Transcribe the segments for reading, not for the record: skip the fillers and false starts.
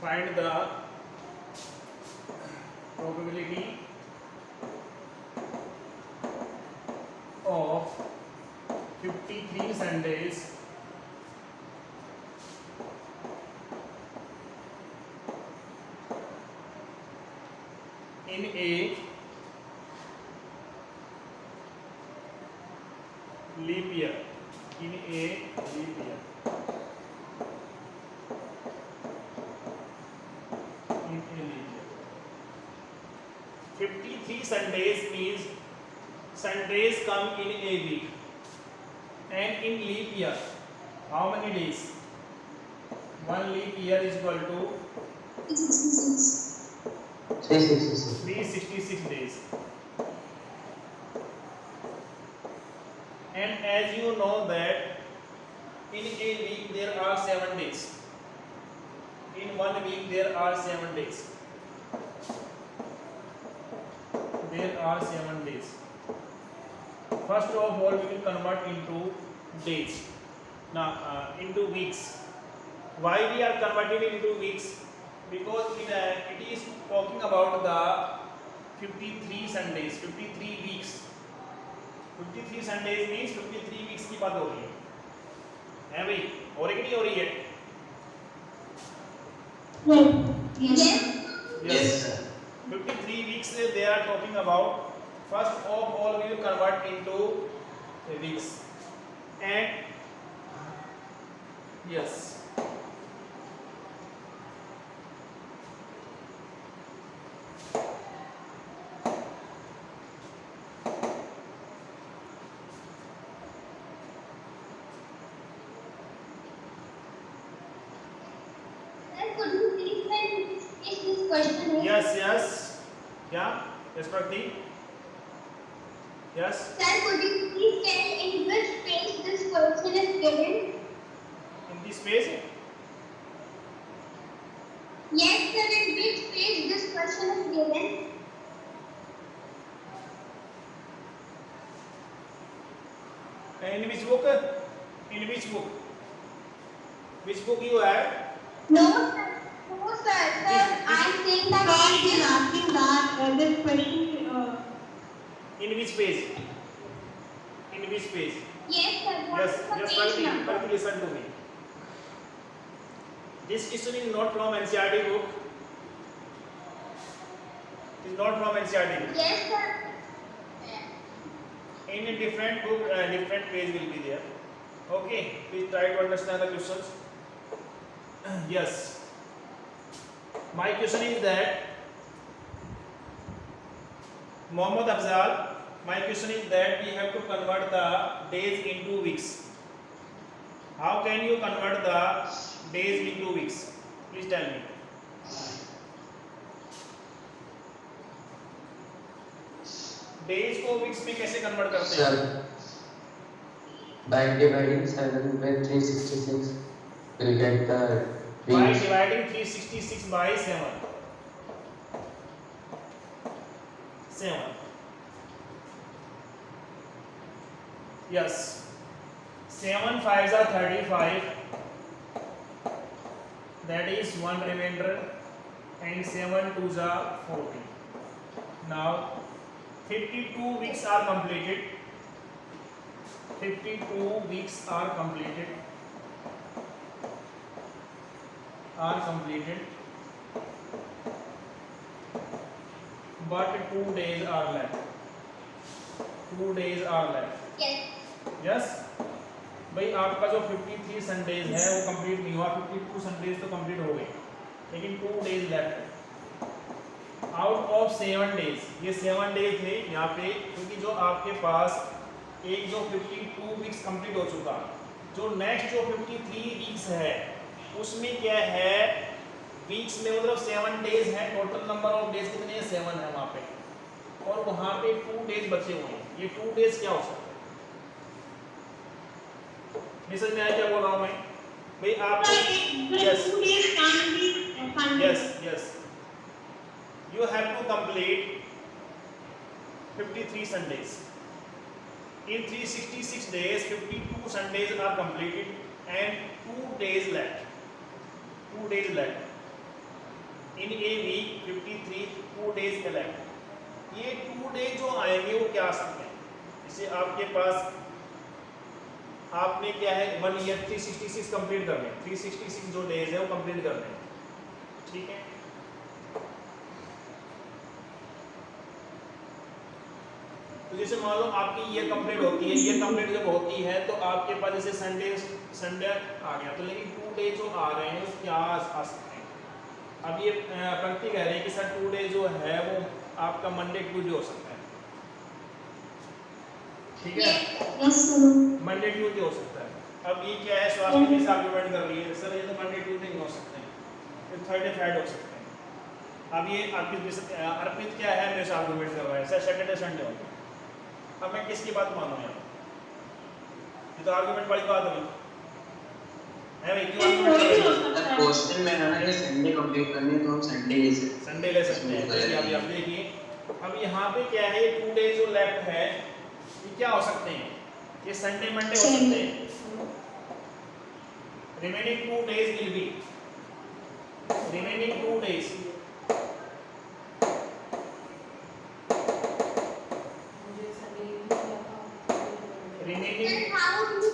find the probability of 53 Sundays in a leap year. In a leap year. In a leap year. 53 Sundays means Sundays come in a week. And in leap year, how many days? One leap year is equal to 366 days. And as you know that in a week there are 7 days. In 1 week there are 7 days. There are 7 days. First of all, we will convert into days. Now, into weeks. Why we are converting into weeks? Because it is talking about the 53 Sundays, 53 weeks. 53 Sundays means 53 weeks की बात हो रही है भाई? हो रही कि नहीं हो रही है? Yes sir. 53 weeks they are talking about. First of all, we will convert into weeks. And yes, yes. Yeah, yes, Prakti. Yes. Sir, could you please tell in which page this question is given? In this page? Yes, sir, in which page this question is given? In which book? In which book? Which book you have? No, sir. No, sir. Sir, I'm saying that. God is asking that this question. In which page? In which page? Yes, sir. What Yes, is the yes, page number? Prakti, listen to me. This question is not from NCERT book. It is not from NCERT book. Yes, sir. In a different book, different page will be there. Okay, please try to understand the questions. Yes. My question is that Mohammad Afzal, my question is that we have to convert the days into weeks. How can you convert the days into weeks? Please tell me. Days को weeks में कैसे convert करते हैं? Sir, by dividing 7 by 366, we'll get the By weeks. dividing 366 by 7. 7. Yes. 7 5s are 35. That is one remainder. And 7 2s are 40. Now 52 weeks are completed. 52 weeks are completed. But 2 days are left. 2 days are left. Yes. Yes. भाई आपका जो 53 Sundays है वो complete नहीं हुआ. 52 Sundays तो complete हो गए, लेकिन 2 days left out of 7 days. ये 7 डेज थे यहाँ पे, क्योंकि जो आपके पास एक जो 52 वीक्स कंप्लीट हो चुका, जो नेक्स्ट जो 53 वीक्स है उसमें क्या है, वीक्स में मतलब 7 डेज है. टोटल नंबर ऑफ डेज कितने हैं? 7 है वहाँ पे, और वहाँ पे 2 डेज बचे हुए हैं. ये 2 डेज क्या हो सकता है? समझ में आया क्या बोल रहा हूँ मैं भाई आपको? Yes. 2 days can be Sunday. Yes. You have to complete 53 Sundays. In 366 days, 52 Sundays are completed and 2 days left. 2 days left. In a week 53 2 days elect. ये 2 डेज जो आएंगे वो क्या आ सकते हैं? जैसे आपके पास आपने क्या है 1 ईयर 366 कंप्लीट करने, 366 जो डेज है वो कंप्लीट करने, ठीक है। तो जैसे मान लो आपकी ईयर कंप्लीट होती है, ईयर कंप्लीट जब होती है तो आपके पास जैसे संडे आ गया, तो लेकिन 2 डेज जो आ रहे हैं वो क्या आ सकते हैं? अब ये पंक्ति कह रहे हैं कि सर 2 डेज जो है वो आपका मंडे ट्यूजडे हो सकता है, ठीक है, मंडे ट्यूजडे हो सकता है। अब ये क्या है, स्वास्थ्य के साथ आर्गुमेंट कर रही है, सर ये तो मंडे ट्यूजडे नहीं हो सकते हैं, फिर थर्सडे फ्राइडे हो सकते हैं। अब ये अर्पित क्या है मेरे से आर्गुमेंट कर रहा है, सर सैटरडे संडे होगा। अब मैं किसकी बात मानूं यार? ये तो आर्गुमेंट वाली बात है भाई, क्यों आर्गुमेंट कर रहे हो? क्वेश्चन में है ना ये संडे कंप्लीट करनी है तो हम संडे ले सकते हैं। संडे ले सकते हैं। जैसे अभी आप देखिए, अब यहाँ पे क्या है 2 डेज जो लेफ्ट है ये क्या हो सकते हैं? ये संडे मंडे हो सकते हैं। Remaining 2 days will be remaining 2 days remaining Then how do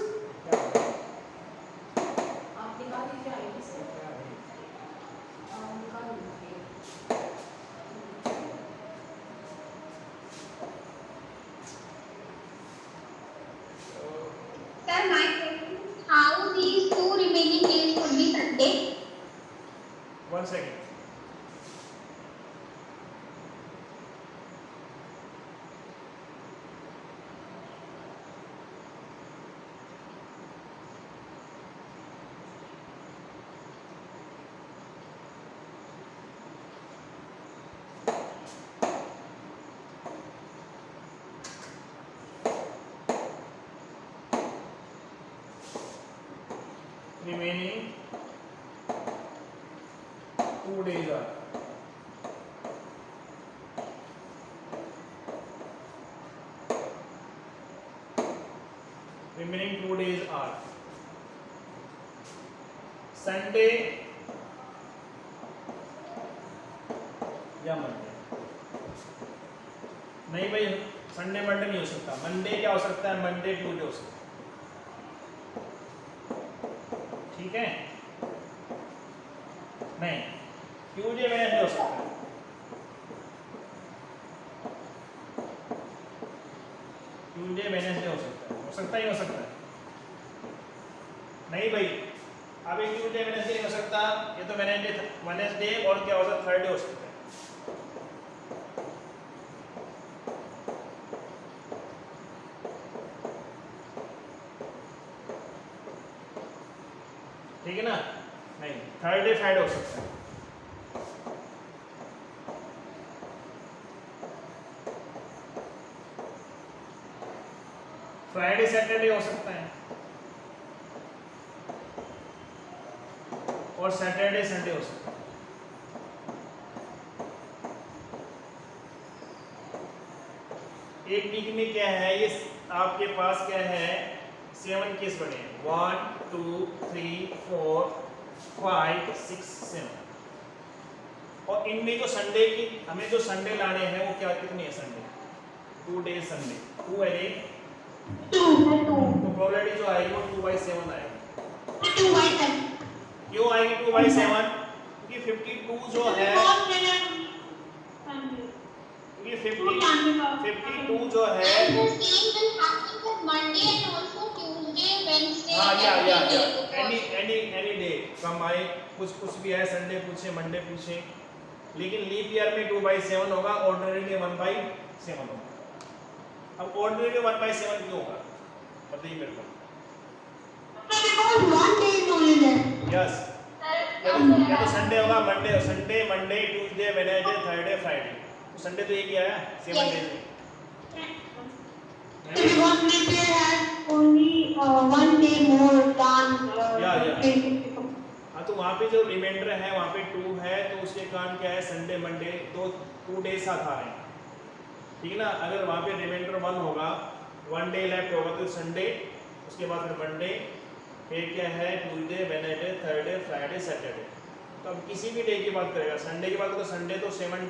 Sir, my question is how these 2 remaining days would be Sunday? 1 second. Remaining 2 days are Sunday या मंडे। नहीं भाई, संडे मंडे नहीं हो सकता। Monday क्या हो सकता है? मंडे ट्यूजडे हो सकता है, ठीक है। नहीं, ट्यूजडे वेडनेसडे हो सकता है, ट्यूजडे वेडनेसडे हो सकता है, हो सकता ही हो सकता है। नहीं भाई, अब एक ट्यूजडे वेडनेसडे नहीं हो सकता, ये तो वेडनेसडे और क्या हो सकता है? थर्सडे हो सकता है। ठीक है ना? नहीं, थर्सडे फ्राइडे हो सकता है। फ्राइडे सैटरडे हो सकता है और सैटरडे संडे हो सकता है। एक वीक में क्या है, ये आपके पास क्या है 7 केस बने हैं, 1 2 3 4 5 6 7 और इनमें जो संडे की हमें जो संडे लाने हैं वो क्या कितने हैं? संडे 2 डेज संडे 2 है रे, 2 तो प्रोबेबिलिटी जो आएगी वो 2/7 आएगी। 2/7 क्यों आएगी 2/7? क्योंकि 52 जो है, क्योंकि 52 जो है, And the same will happen for Monday and also Tuesday, Wednesday. हाँ and या every day. एनी डे कम आए, कुछ भी है, संडे पूछे मंडे पूछे, लेकिन लीप ईयर में 2/7 होगा, ऑर्डिनरी में 1/7 होगा। अब ऑर्डिनरी में 1/7 क्यों होगा बताइए मेरे को। Because 1 day is only there. Yes, या तो संडे होगा, Sunday Monday Tuesday Wednesday Thursday Friday, तो संडे तो एक ही आया 7 डेज में। Because leap year has only 1 day more than Yeah. 365. हाँ, तो वहाँ पे जो रिमाइंडर है वहाँ पे 2 है, तो उसके कारण क्या है संडे मंडे तो 2 डेज साथ आ रहे हैं, ठीक है ना। अगर वहाँ पे रिमाइंडर 1 होगा, 1 डे लेफ्ट होगा तो संडे, उसके बाद फिर मंडे, फिर क्या है Tuesday Wednesday Thursday Friday Saturday, तो अब किसी भी डे की बात करेगा, संडे की बात करें तो संडे तो 7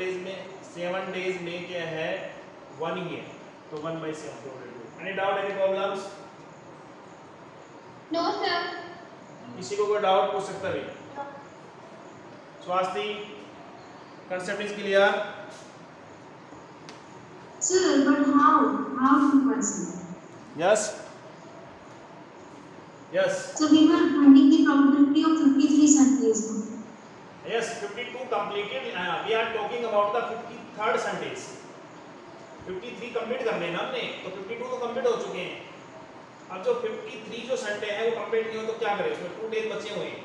डेज में क्या है 1 ही है, तो 1/7. Any doubt, any problems? No, sir. किसी को कोई डाउट पूछ सकता है? स्वास्थी, concept is clear? Sir, but how? How to consider? Yes. Yes. So we were finding the probability of 53 Sundays. Yes. 52 completed. We are talking about the 53rd Sundays. 53 complete कर लेना हमने, तो 52 तो कंप्लीट हो चुके हैं. अब जो 53 जो संडे है वो कंप्लीट नहीं हो तो क्या करें, उसमें 2 डेज बचे हुए हैं,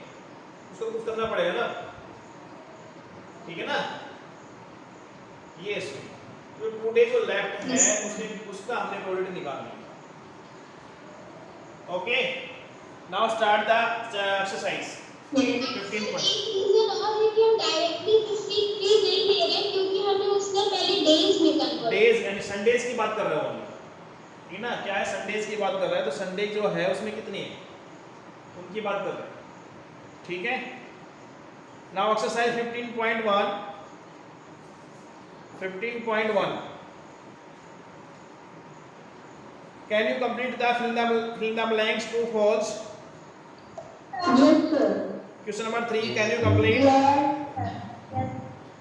उसको कुछ करना पड़ेगा ना, ठीक है ना. ये जो 2 डेज जो लेफ्ट है उसका हमने प्रोबेबिलिटी निकालनी है. Okay, now start the exercise. 15 एक रीजन और है कि हम डायरेक्टली 53 नहीं ले रहे क्योंकि हमें उससे पहले डेज में कन्वर्ट. डेज यानी संडेज की बात कर रहे हो हम, ठीक ना. क्या है, संडेज की बात कर रहा है, तो संडे जो है उसमें कितनी है उनकी बात कर रहे हैं, ठीक है. Now exercise 15.1. Can you complete the fill the blanks, true, false? Yes, sir. Question number 3. Can you complete? Yes.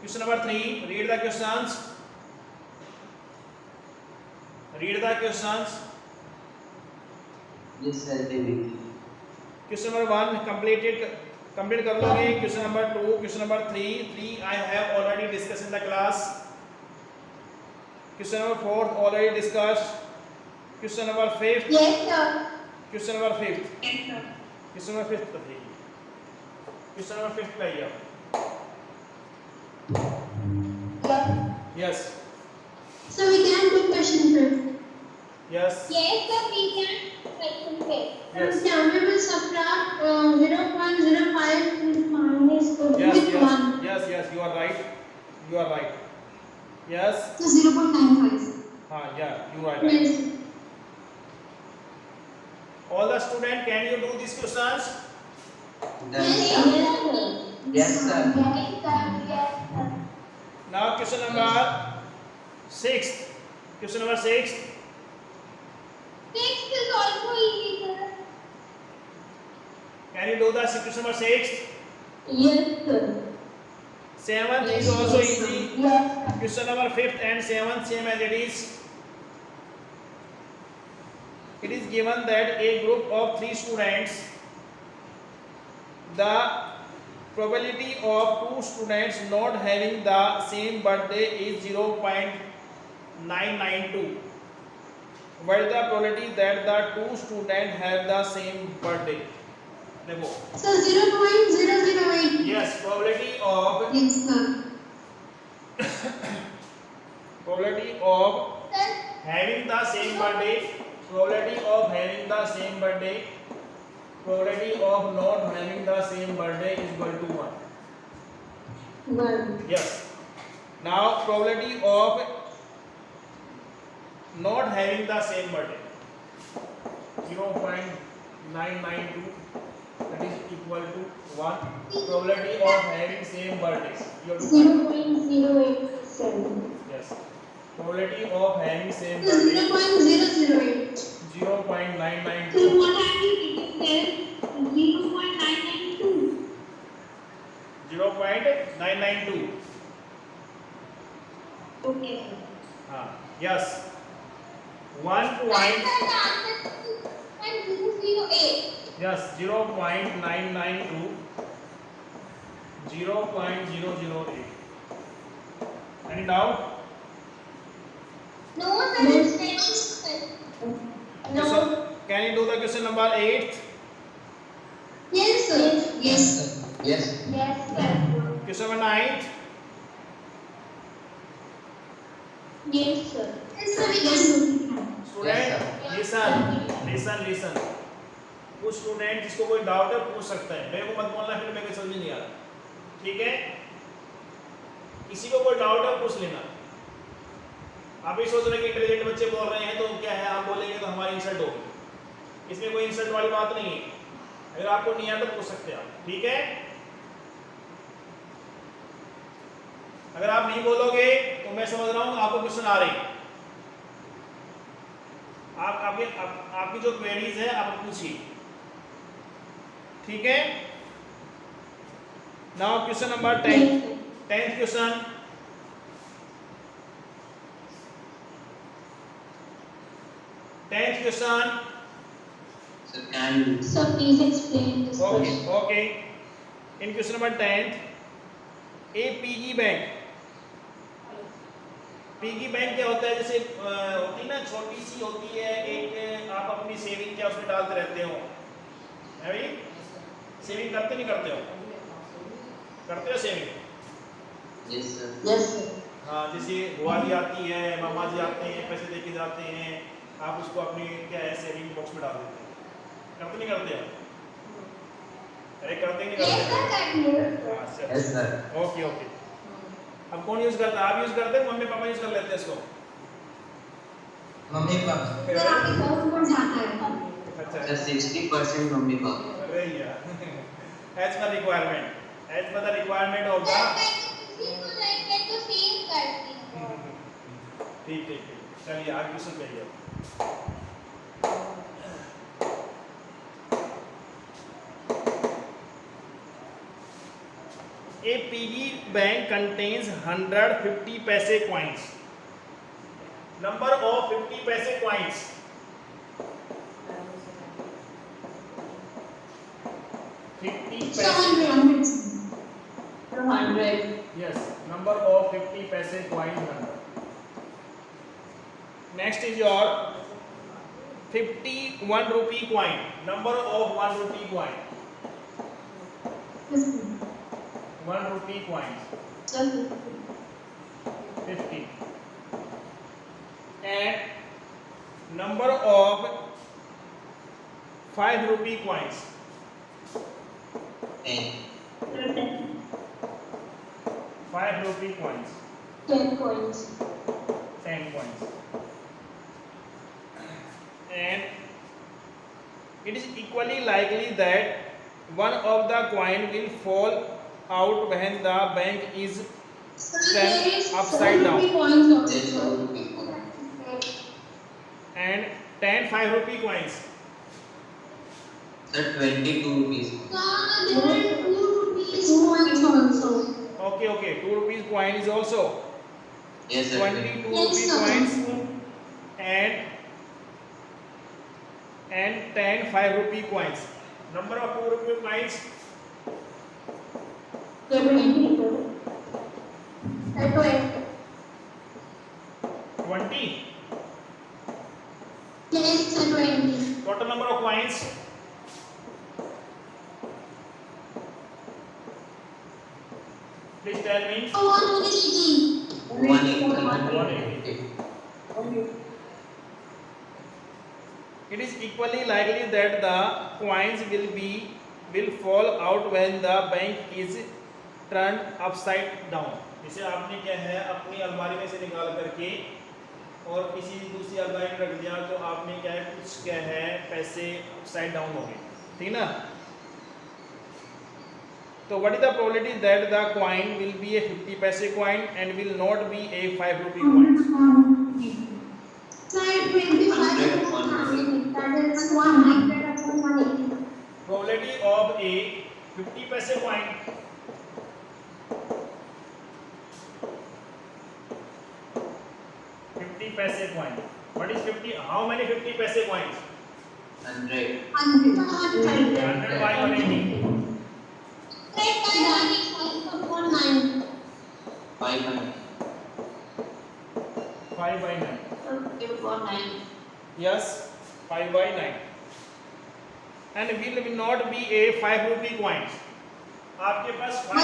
Question number 3. Read the questions. Read the questions. Yes, sir, they will. Question number 1 complete कर लोगे. Question number 2, question number 3 I have already discussed in the class. Question number 4 already discussed. Question number 5. Yes, sir. Question number 5. Yes, sir. Question number 5 बताइए. Question number 5 पे आइए आप. Yes. So we can do question 5. Yes. Yes, sir, we can question 5. Yes. Now we will subtract 0.05 minus Yes. with 1. Yes. You are right. Yes. So 0.95. Yeah. You are right. Yes. All the student, can you do these questions? Done, Yes, sir. sir. Yes, sir. Yes, sir. Yes, sir. Now question number 6. Question number 6. 6 is also easy, sir. Can you do the question number 6? Yes, sir. 7 is also easy. Yes. Question number 5th and 7th same as it is. It is given that a group of 3 students, the probability of 2 students not having the same birthday is 0.992. What is the probability that the 2 students have the same birthday? देखो. So 0.008. Yes, probability of Yes, sir. Sir, having the same birthday, probability of having the same birthday, probability of not having the same birthday is equal to 1. 1. Yes. Now probability of not having the same birthday 0.992, that is equal to 1. Probability of having same birthday, you have to find. 0.087. Yes. Probability of having same So birthday 0.008. 0.992. So what have you taken? 0.992. 0.992. Okay. Yes. 1 sir, point. the answer is 0.008. Yes. 0.992. 0.008. Any doubt? No, sir, it's very simple. No. Can you do the question number 8? Yes, sir. Yes, sir. Yes. Yes, sir. Question number 9? Yes, sir. Yes, sir, we Yes, can. sir. Student, Yes, listen. कुछ student जिसको कोई doubt है पूछ सकता है, मेरे को मत बोलना फिर मेरे को समझ नहीं आ रहा, ठीक है. किसी को कोई डाउट है पूछ लेना. आप ही सोच रहे कि इंटेलिजेंट बच्चे बोल रहे हैं तो क्या है, आप बोलेंगे तो हमारी इंसल्ट होगी. इसमें कोई इंसल्ट वाली बात नहीं है. अगर आपको नहीं आता तो पूछ सकते हैं आप, ठीक है. अगर आप नहीं बोलोगे तो मैं समझ रहा हूँ आपको क्वेश्चन आ रहे। आपकी जो क्वेरीज है आप पूछिए, ठीक है। Now question number 10, 10th question. Sir, can Sir, please explain this Okay, question. okay. In question number 10th, a piggy bank. Piggy bank क्या होता है? जैसे होती ना, छोटी सी होती है एक, आप अपनी सेविंग क्या उसमें डालते रहते हो, है भाई? सेविंग करते नहीं करते हो? करते हो saving? yes sir. Yes, sir. हाँ, जैसे बुआ जी आती है, मामा जी आते हैं, पैसे दे के जाते हैं, आप उसको अपनी क्या है सेविंग बॉक्स में डाल देते हैं। करते नहीं करते हो? अरे करते नहीं Yes, sir, करते? that you. अच्छा, Yes sir. Okay okay. अब कौन यूज करता है? आप यूज करते हैं, मम्मी पापा यूज कर लेते हैं इसको? Mummy papa. Sir, आपके बहुत ऊपर जाता है। अच्छा, Sir, 60% मम्मी पापा। अरे यार, as per requirement of the, ठीक ठीक ठीक। चलिए आगे क्वेश्चन पे आइए। A piggy bank contains 150 पैसे coins. Number of 50 पैसे coins. 50 पैसे. 200. Yes. Number of 50 पैसे coin number. Next is your 51 rupee coin. Number of 1 rupee coin. 1 rupee coins. 50. And number of 5 rupee coins. 10. 5 rupee coins. 10 coins. 10 coins. And it is equally likely that one of the coin will fall out when the bank is turned upside down. Yes, 1 rupee coin. And 10 5 rupee coins. Sir, 22 rupees. There are 2 rupees coins also. Okay, 2 rupees coin is also Yes sir. 22 Yes, rupee sir. coins and 10 5 rupee coins. Number of 2 rupee coins. 20. Yes, sir, 20. Total number of coins. Please tell me. 180. 180. It is equally likely that the coins will fall out when the bank is turned upside down. इसे आपने क्या है अपनी अलमारी में से निकाल करके और किसी दूसरी अलमारी में रख दिया तो आपने क्या है कुछ क्या है पैसे अपसाइड डाउन हो गए, ठीक ना? तो what is the probability that the coin will be a 50 पैसे coin and will not be a 5 rupee coin? Sir, 25. That is 100 upon 180. Probability of a 50 पैसे coin. 50 पैसे coin. What is 50? How many 50 पैसे coins? 100. 100 by 180. 500. 5 by 9. Yes, 5 by 9. And will not be a 5 rupee coins. आपके पास 5.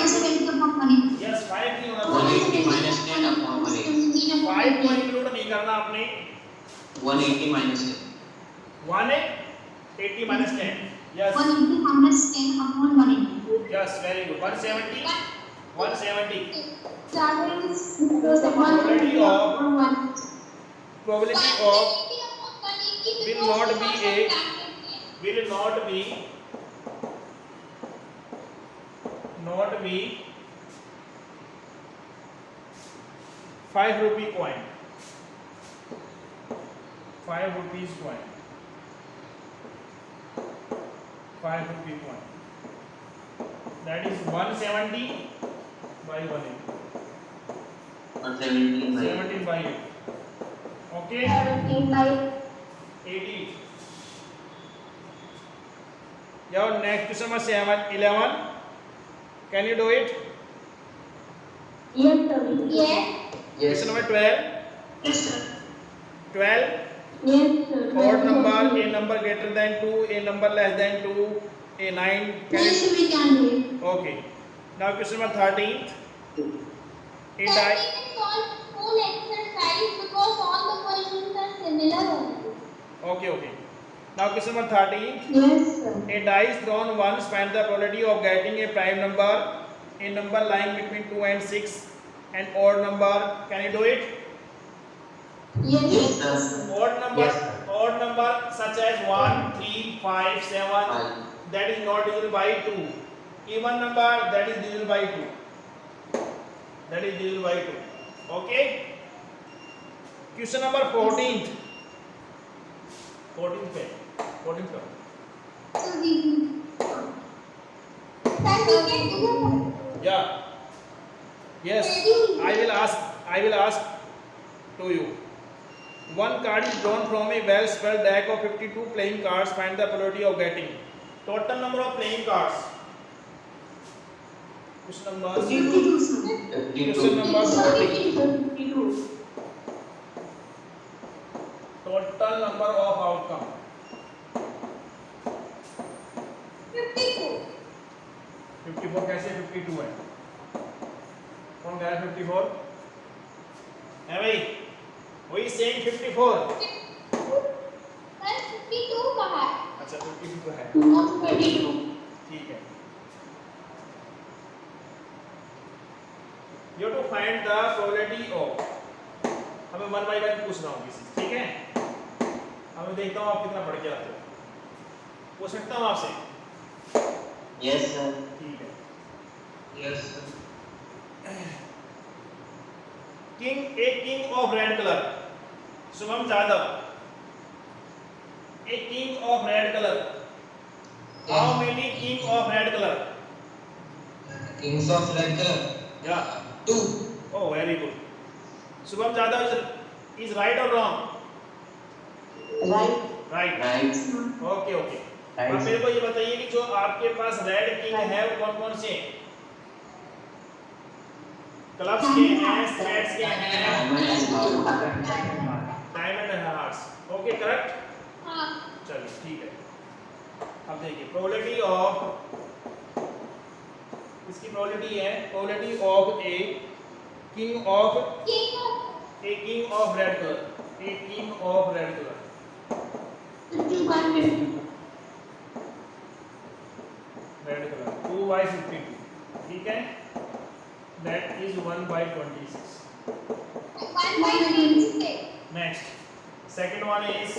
Yes, 5 नहीं होना 180 minus 10 upon 180. 5 को include नहीं करना आपने. 180 minus 10. 180 minus 10. Yes. 180 minus 10 upon 180. Yes, very good. 170. 170. That is the 180 upon 180. Probability of will not be 5 rupee coin, 5 rupees coin, 5 rupee coin. That is 170 by 180. 17 by 8. Okay. 17 by 80. Now next question number 11. Can you do it? yes sir. Yes. Yes. Question number 12. Yes sir. 12. Yes sir. Odd number, a number greater than 2, a number less than 2, a 9. Yes we can do it. Okay. Now question number 13. A Sir, we can solve full exercise because all the questions are similar only. Okay. Now question number 13. Yes sir. A dice thrown once find the probability of getting a prime number, a number lying between 2 and 6, an odd number. Can you do it? Yes sir. Odd number such as 1, 3, 5, 7, that is not divisible by 2. Even number that is divisible by 2. That is divisible by 2. Okay? Question number 14th. 14th page. 14th page. So we Sir, we can do Yeah. Yes. I will ask to you. One card is drawn from a well-spread deck of 52 playing cards. Find the probability of getting total number of playing cards. Question number 52 sir. Question number 40. 52. Total number of outcome. 52. 54 कैसे 52 है? कौन कह रहा है 54? है भाई? वही same 54. Sir, 52 कहा है? अच्छा 52 तो है. Not 32. ठीक है. You have to find the probability of. हमें 1 by 1 पूछ रहा हूँ किसी से, ठीक है? हमें देखता हूँ आप कितना पढ़ के आते हो. पूछ सकता हूँ आपसे? Yes sir. ठीक है. Yes sir. King of red color. Shubham Jadav. A king of red color. How many king of red color? Kings of red color. Yeah. 2. Oh, very good. Shubham Jadhav is right or wrong? Right. Right. Right. Okay. Right. अब मेरे को ये बताइए कि जो आपके पास red king है वो कौन कौन से हैं? क्लब्स के हैं, स्ट्रेट्स के हैं, diamond and hearts. Okay correct. हाँ. चलिए ठीक है. अब देखिए प्रोबेबिलिटी ऑफ इसकी प्रोबेबिलिटी है probability of a king of King of red colour. A king of red colour. 51. Red colour 2 by 52. ठीक है. That is 1 by 26. 1 by 26. Next, second one is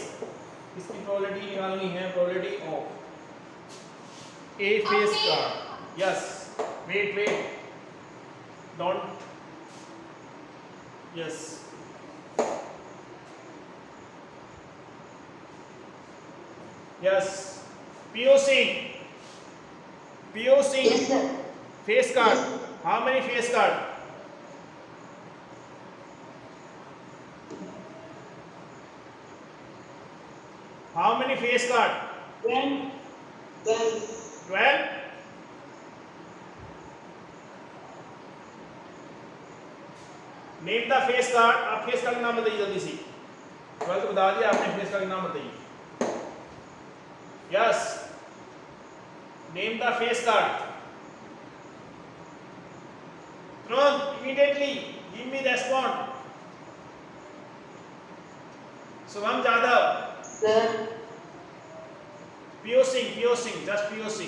इसकी probability निकालनी है probability of a face card. Yes. Wait. Don't. Yes. Yes. POC. Yes sir. Face card. How many face card? How many face card? 12. 12. Name the face card. आप face card का नाम बताइए जल्दी से. 12 तो बता दिया आपने. face card का नाम बताइए. Yes. Name the face card. Ron, immediately give me response. Shubham Jadhav. Sir. POC, just POC.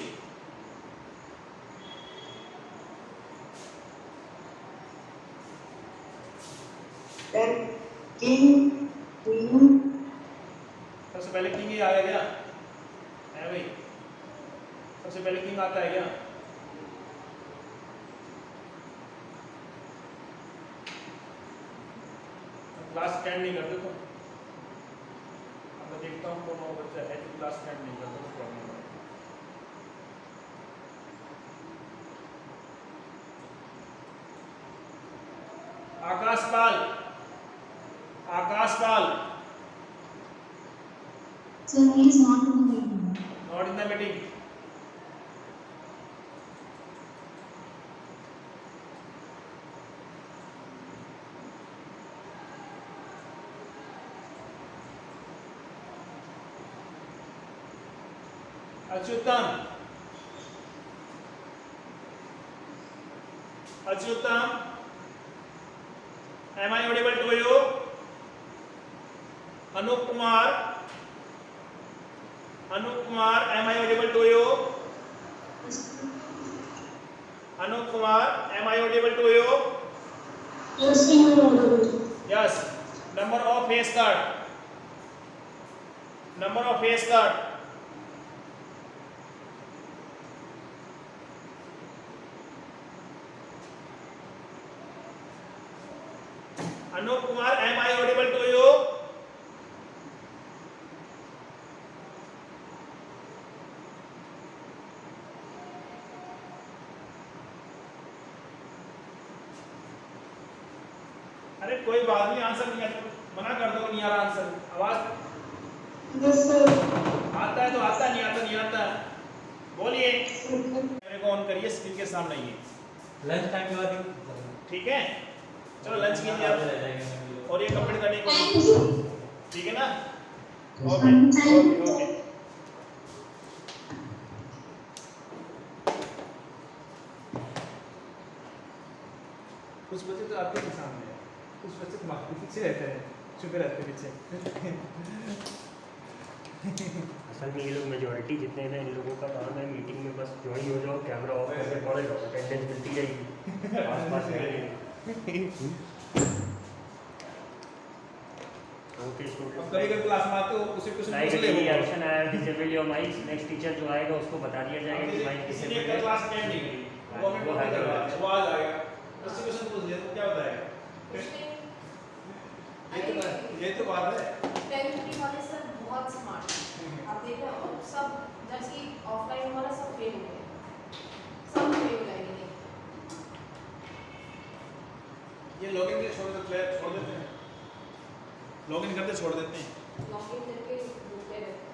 Then king, queen. सबसे पहले किंग ही आया क्या? है भाई. सबसे पहले किंग आता है क्या? क्लास अटेंड नहीं करते तो अब मैं देखता हूँ कौन वो बच्चा है जो क्लास अटेंड नहीं करता तो प्रॉब्लम है। आकाशपाल, आकाशपाल So he is not in the meeting. Not in the meeting. Achyutam, Achyutam, am I audible to you? Anup Kumar, Anup Kumar, am I audible to you? Anup Kumar, am I audible to you? Yes, he is audible. Yes. Number of face card. Number of face card. Anup Kumar, am I audible to you? अरे कोई बात नहीं, answer नहीं आता मना कर दो, नहीं आ रहा आंसर। आवाज Yes, sir. आता है तो आता, नहीं आता नहीं आता। बोलिए। मेरे को ऑन करिए, स्क्रीन के सामने ही। लंच टाइम के बाद ठीक है, चलो लंच कीजिए आप और ये कंप्लीट करने की कोशिश। Thank you. ठीक है ना? Yes, okay sir. Okay okay. कुछ बच्चे तो आपके भी सामने हैं, कुछ बच्चे तो आपके पीछे रहते हैं, छुपे रहते हैं पीछे। असल में ये लोग मेजोरिटी जितने हैं इन लोगों का काम है मीटिंग में बस ज्वाइन हो जाओ, कैमरा ऑफ करके पड़े रहो, अटेंडेंस मिलती रहेगी, आसपास रहेंगे। ओके अब स्टूडेंट, कभी कभी क्लास में आते हो उसे कुछ लाइक पूछ ले यदि एक्शन आया disable your mic, next teacher जो आएगा उसको बता दिया जाएगा कि माइक किसी डिसेबल ने है। क्लास अटेंड नहीं करी, वो हमें वो टॉपिक है करवा वो आ जाएगा, उससे क्वेश्चन पूछ लिया तो क्या बताएगा? ये तो बात है। 10th वाले सर बहुत स्मार्ट हैं। आप देखो सब जैसे ऑफलाइन वाला सब फेल हो गए, सब फेल हो जाएंगे। ये लॉगिन के छोड़ देते हैं, लॉगिन करते छोड़ देते हैं। लॉगिन करके रुके रहते हैं।